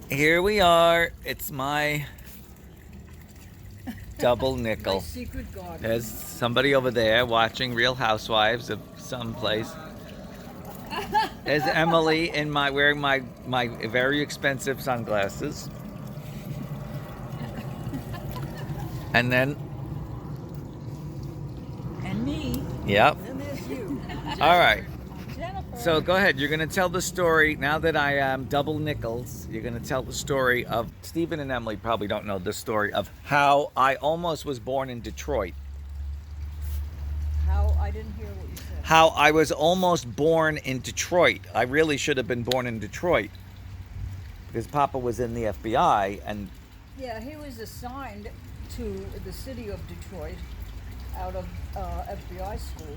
Here we are. It's my double My nickel. secret garden. There's somebody over there watching Real Housewives of someplace. There's Emily in my wearing my very expensive sunglasses. And then, And me. yep. Then there's you. All right. Jennifer. So go ahead. You're going to tell the story. Now that I am double nickels, you're going to tell the story of Stephen and Emily probably don't know the story of how I almost was born in Detroit. How I didn't hear what you said. How I was almost born in Detroit. I really should have been born in Detroit because Papa was in the FBI and Yeah, he was assigned to the city of Detroit out of FBI school.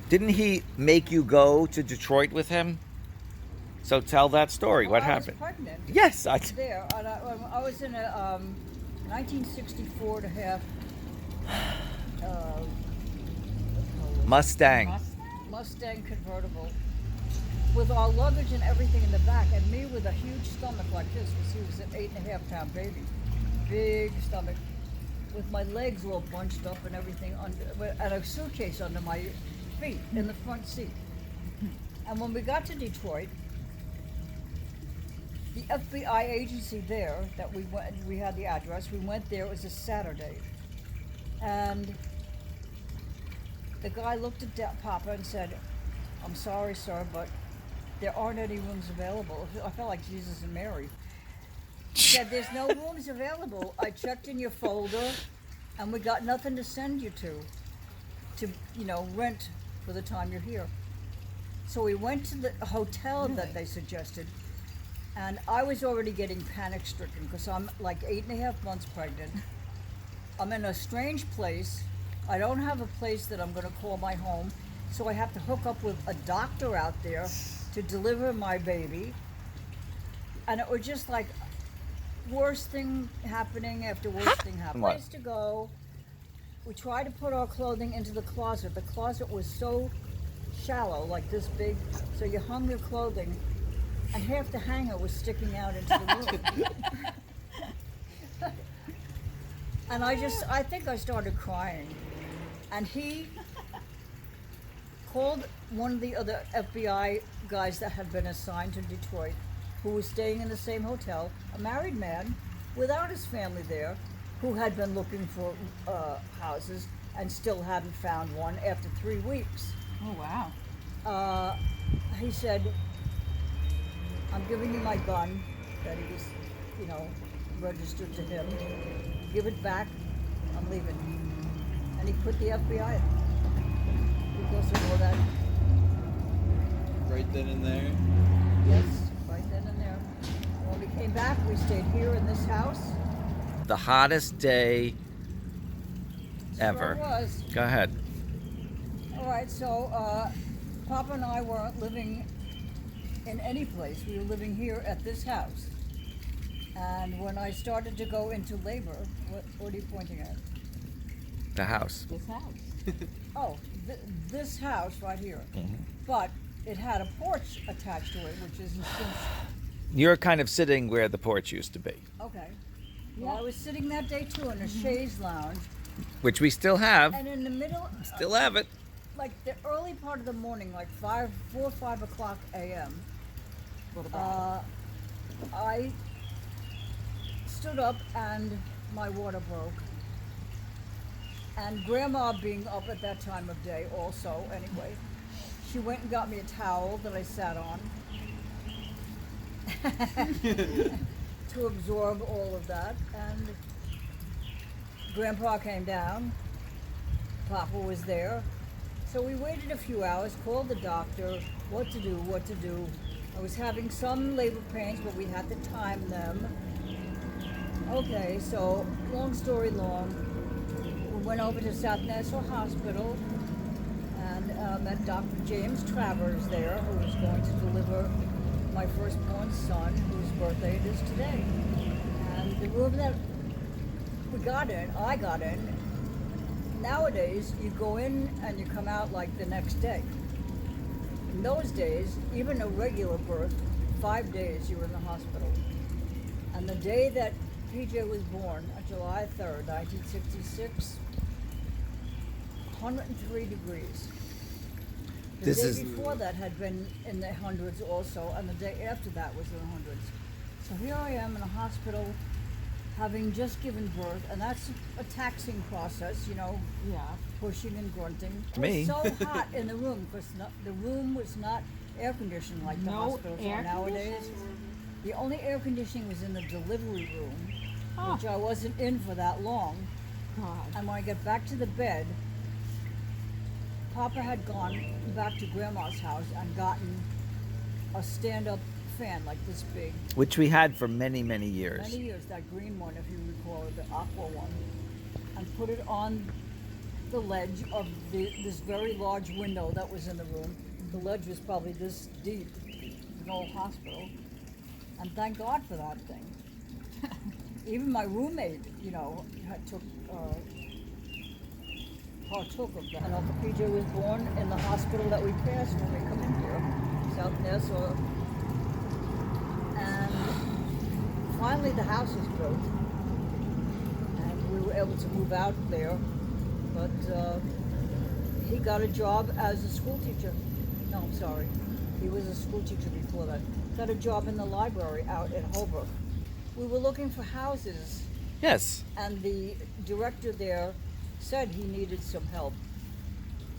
didn't he make you go to Detroit with him? So tell that story. What I happened? was pregnant Yes, I there. And I was in a 1964 to have Mustang. Mustang convertible with our luggage and everything in the back, and me with a huge stomach like this, because he was an 8.5 pound baby, big stomach, with my legs all bunched up and everything and a suitcase under my feet in the front seat. And when we got to Detroit, the FBI agency there that we had the address. We went there. It was a Saturday, and the guy looked at Papa and said, "I'm sorry, sir, but there aren't any rooms available." I felt like Jesus and Mary. He said, "There's no rooms available. I checked in your folder, and we got nothing to send you to rent for the time you're here." So we went to the hotel that they suggested, and I was already getting panic stricken because I'm like 8.5 months pregnant. I'm in a strange place. I don't have a place that I'm going to call my home, so I have to hook up with a doctor out there to deliver my baby. And it was just like worst thing happening after worst thing happening. What? Place to go. We tried to put our clothing into the closet. The closet was so shallow, like this big, so you hung your clothing, and half the hanger was sticking out into the room. And I think I started crying. And he called one of the other FBI guys that had been assigned to Detroit, who was staying in the same hotel, a married man without his family there, who had been looking for houses and still hadn't found one after 3 weeks. Oh, wow. He said, "I'm giving you my gun," that he was, registered to him. "Give it back, I'm leaving." And he put the FBI in. He goes through all that. Right then and there. Yes, right then and there. When we came back, we stayed here in this house. the hottest day ever. Sure was. Go ahead. All right, so Papa and I weren't living in any place. We were living here at this house. And when I started to go into labor, what are you pointing at? The house. This house. Oh, this house right here. But it had a porch attached to it, which isn't since. You're kind of sitting where the porch used to be, Okay. Well, I was sitting that day too in a chaise lounge, which we still have. and in the middle, Still have it. like the early part of the morning, like 4 or 5 o'clock a.m., What about I stood up and my water broke. And Grandma being up at that time of day also, anyway, she went and got me a towel that I sat on to absorb all of that. And Grandpa came down, Papa was there. So we waited a few hours, called the doctor, what to do. I was having some labor pains, but we had to time them. Okay, so long story long, we went over to South Nassau Hospital and met Dr. James Travers there, who was going to deliver my firstborn son, whose birthday it is today. And the room that I got in, nowadays you go in and you come out like the next day. In those days, even a regular birth 5 days you were in the hospital. And the day that PJ was born, July 3rd, 1966, 103 degrees. The This day is- before that had been in the hundreds also, and the day after that was in the hundreds. So here I am in a hospital having just given birth, and that's a taxing process, you know, Yeah. pushing and grunting. It Me. was so hot in the room because the room was not air conditioned like the No hospitals air are nowadays. conditioning? The only air conditioning was in the delivery room, Oh. which I wasn't in for that long. God. And when I get back to the bed, Papa had gone back to Grandma's house and gotten a stand-up fan like this big. Which we had for many, many years. Many years, that green one, if you recall, the aqua one, and put it on the ledge of this very large window that was in the room. The ledge was probably this deep, the whole hospital, and thank God for that thing. Even my roommate, you know, partook of that. And Uncle PJ was born in the hospital that we passed when we come in here, South Nassau. And finally the house was built, and we were able to move out there. But he got a job as a school teacher. No, I'm sorry. He was a school teacher before that. Got a job in the library out in Holbrook. We were looking for houses, Yes. and the director there said he needed some help.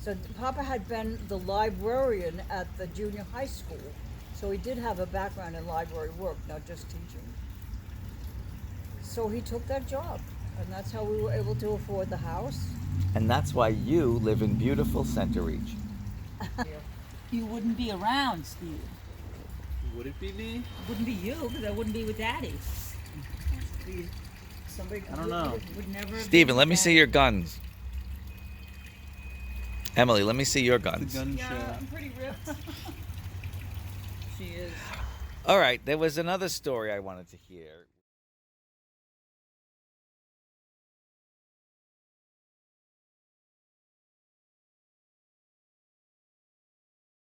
So Papa had been the librarian at the junior high school, so he did have a background in library work, not just teaching. So he took that job, and that's how we were able to afford the house. And that's why you live in beautiful Center Reach. You wouldn't be around, Steve. Would it be me? Wouldn't be you, because I wouldn't be with Daddy. Somebody I don't know. Would never. have Steven, been let me with see Daddy. your guns. Emily, let me see your The guns. gun Yeah, show. I'm pretty ripped. She is. All right, there was another story I wanted to hear.